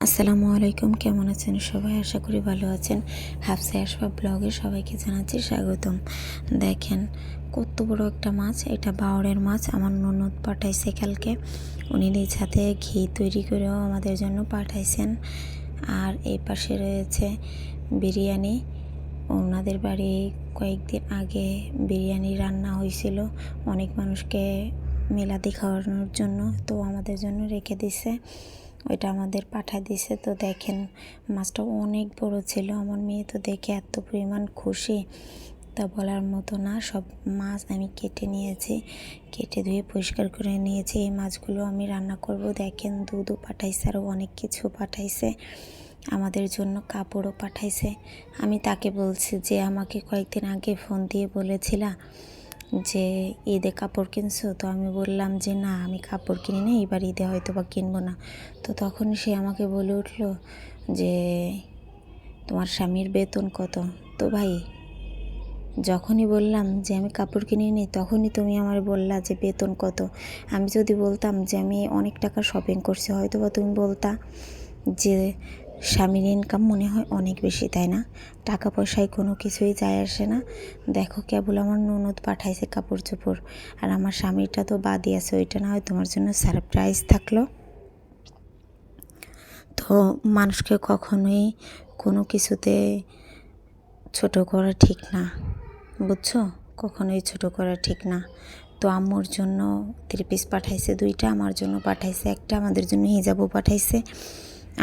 আসসালামু আলাইকুম, কেমন আছেন সবাই? আশা করি ভালো আছেন। হাফসা আসবাব ব্লগে সবাইকে জানাচ্ছি স্বাগতম। দেখেন কত বড় একটা মাছ, এটা বাওড়ের মাছ। আমার ননদ পাঠাইছে কালকে, উনি নিজ হাতে ঘি তৈরি করেও আমাদের জন্য পাঠাইছেন। আর এই পাশে রয়েছে বিরিয়ানি। ওনাদের বাড়ি কয়েকদিন আগে বিরিয়ানি রান্না হয়েছিল অনেক মানুষকে মিলাদি খাওয়ানোর জন্য, তো আমাদের জন্য রেখে দিছে, ওইটা আমাদের পাঠায় দিছে। তো দেখেন মাছটা অনেক বড় ছিল। আমার মেয়ে তো দেখে এত পরিমাণ খুশি, তা বলার মতো না। সব মাছ আমি কেটে নিয়েছি, কেটে ধুয়ে পরিষ্কার করে নিয়েছি। এই মাছগুলো আমি রান্না করব। দেখেন দুধও পাঠাইছে, আরও অনেক কিছু পাঠাইছে আমাদের জন্য, কাপড়ও পাঠাইছে। আমি তাকে বলছি যে আমাকে কয়েকদিন আগে ফোন দিয়ে বলেছিলা যে ঈদে কাপড় কিনছো, তো আমি বললাম যে না, আমি কাপড় কিনি না, এবার ঈদে হয়তো বা কিনবো না। তো তখন সে আমাকে বলে উঠলো যে তোমার স্বামীর বেতন কত? তো ভাই, যখনই বললাম যে আমি কাপড় কিনিনি, তখনই তুমি আমার বললা যে বেতন কত। আমি যদি বলতাম যে আমি অনেক টাকা শপিং করছি, হয়তো বা তুমি বলতা যে স্বামীর ইনকাম মনে হয় অনেক বেশি, তাই না? টাকা পয়সায় কোনো কিছুই যায় আসে না। দেখো কেবল আমার ননদ পাঠাইছে কাপড় চোপড়, আর আমার স্বামীরটা তো বাদই আছে, ওইটা না হয় তোমার জন্য সারপ্রাইজ থাকলো। তো মানুষকে কখনোই কোনো কিছুতে ছোট করা ঠিক না, বুঝছো? কখনোই ছোট করা ঠিক না। তো আম্মুর জন্য 3 পিস পাঠাইছে 2টা, আমার জন্য পাঠাইছে একটা, আমাদের জন্য হিজাবও পাঠাইছে,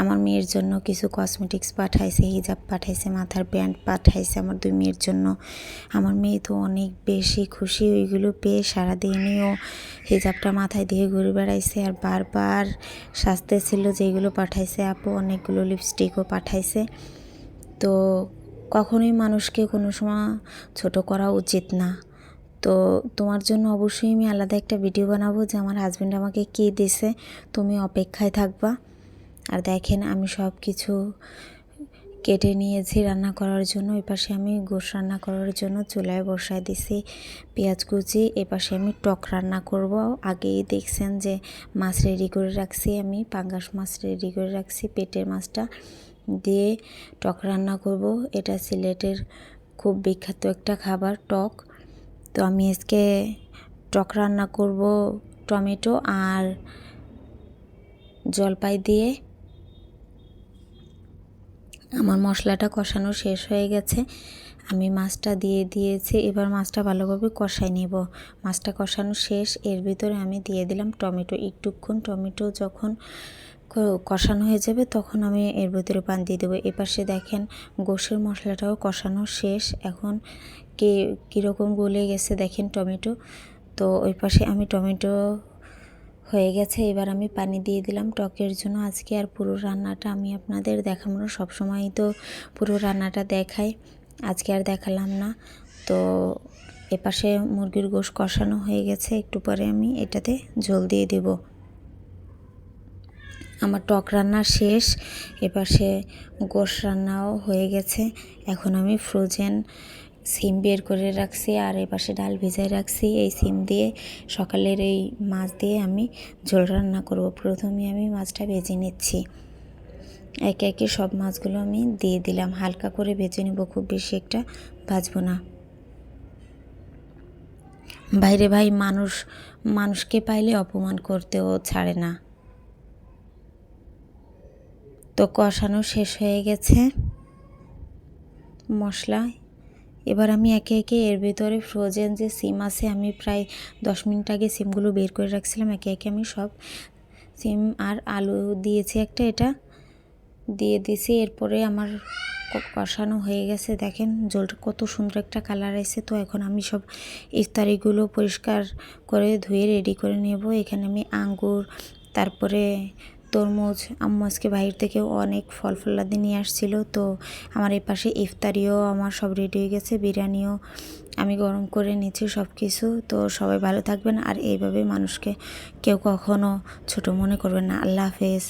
আমার মেয়ের জন্য কিছু কসমেটিক্স পাঠাইছে, হিজাব পাঠাইছে, মাথার ব্যান্ড পাঠাইছে আমার 2 মেয়ের জন্য। আমার মেয়ে তো অনেক বেশি খুশি ওইগুলো পেয়ে, সারাদিনও হিজাবটা মাথায় দিয়ে ঘুরে বেড়াইছে আর বারবার সাজতেছিল যেগুলো পাঠাইছে আপু। অনেকগুলো লিপস্টিকও পাঠাইছে। তো কখনোই মানুষকে কোনো সময় ছোট করা উচিত না। তো তোমার জন্য অবশ্যই আমি আলাদা একটা ভিডিও বানাবো যে আমার হাজব্যান্ড আমাকে কী দিছে, তুমি অপেক্ষায় থাকবা। আর দেখেন আমি সব কিছু কেটে নিয়েছি রান্না করার জন্য। এই পাশে আমি গোশ রান্না করার জন্য চুলায় বসায় দিছি পেঁয়াজ কুচি। এ পাশে আমি টক রান্না করব। আগেই দেখছেন যে মাছ রেডি করে রাখছি, আমি পাঙ্গাস মাছ রেডি করে রাখছি, পেটের মাছটা দিয়ে টক রান্না করব। এটা সিলেটের খুব বিখ্যাত একটা খাবার, টক। তো আমি আজকে টক রান্না করব টমেটো আর জলপাই দিয়ে। আমার মশলাটা কষানো শেষ হয়ে গেছে, আমি মাছটা দিয়ে দিয়েছি। এবার মাছটা ভালোভাবে কষাই নেব। মাছটা কষানো শেষ, এর ভিতরে আমি দিয়ে দিলাম টমেটো। একটুক্ষণ টমেটো যখন কষানো হয়ে যাবে তখন আমি এর ভিতরে পানি দিয়ে দেবো। এপাশে দেখেন গোশের মশলাটাও কষানো শেষ, এখন কীরকম গলে গেছে দেখেন টমেটো। তো ওই পাশে আমি টমেটো হয়ে গেছে, এবার আমি পানি দিয়ে দিলাম টকের জন্য আজকে। আর পুরো রান্নাটা আমি আপনাদের দেখাবো না, সবসময়ই তো পুরো রান্নাটা দেখাই, আজকে আর দেখালাম না। তো এপাশে মুরগির গোশ কষানো হয়ে গেছে, একটু পরে আমি এটাতে ঝোল দিয়ে দেব। আমার টক রান্না শেষ, এপাশে গোশ রান্নাও হয়ে গেছে। এখন আমি ফ্রোজেন সিম বের করে রাখছি আর এপাশে ডাল ভিজাই রাখছি। এই সিম দিয়ে সকালের এই মাছ দিয়ে আমি ঝোল রান্না করব। প্রথমে আমি মাছটা ভেজে নিচ্ছি, একে একে সব মাছগুলো আমি দিয়ে দিলাম, হালকা করে ভেজে নেব, খুব বেশি একটা ভাজবো না। বাইরে ভাই, মানুষকে পাইলে অপমান করতেও ছাড়ে না। তো কষানো শেষ হয়ে গেছে মশলা। এবার আমি একে একে এর ভিতরে ফ্রোজেন যে সিম আছে, আমি প্রায় 10 মিনিট আগে সিমগুলো বের করে রাখছিলাম, একে একে আমি সব সিম আর আলু দিয়েছি একটা, এটা দিয়ে দিছি। এরপরে আমার কষানো হয়ে গেছে, দেখেন ঝোলটা কত সুন্দর একটা কালার এসে। তো এখন আমি সব ইফতারিগুলো পরিষ্কার করে ধুয়ে রেডি করে নেব। এখানে আমি আঙ্গুর, তারপরে তরমুজ, আম্মু আজকে বাইরে থেকে অনেক ফল ফলাদি নিয়ে আসছিলো। তো আমার এই পাশে ইফতারিও আমার সব রেডি হয়ে গেছে, বিরিয়ানিও আমি গরম করে নিচ্ছি সব কিছু। তো সবাই ভালো থাকবেন আর এইভাবে মানুষকে কেউ কখনো ছোট মনে করবেন না। আল্লাহ হাফেজ।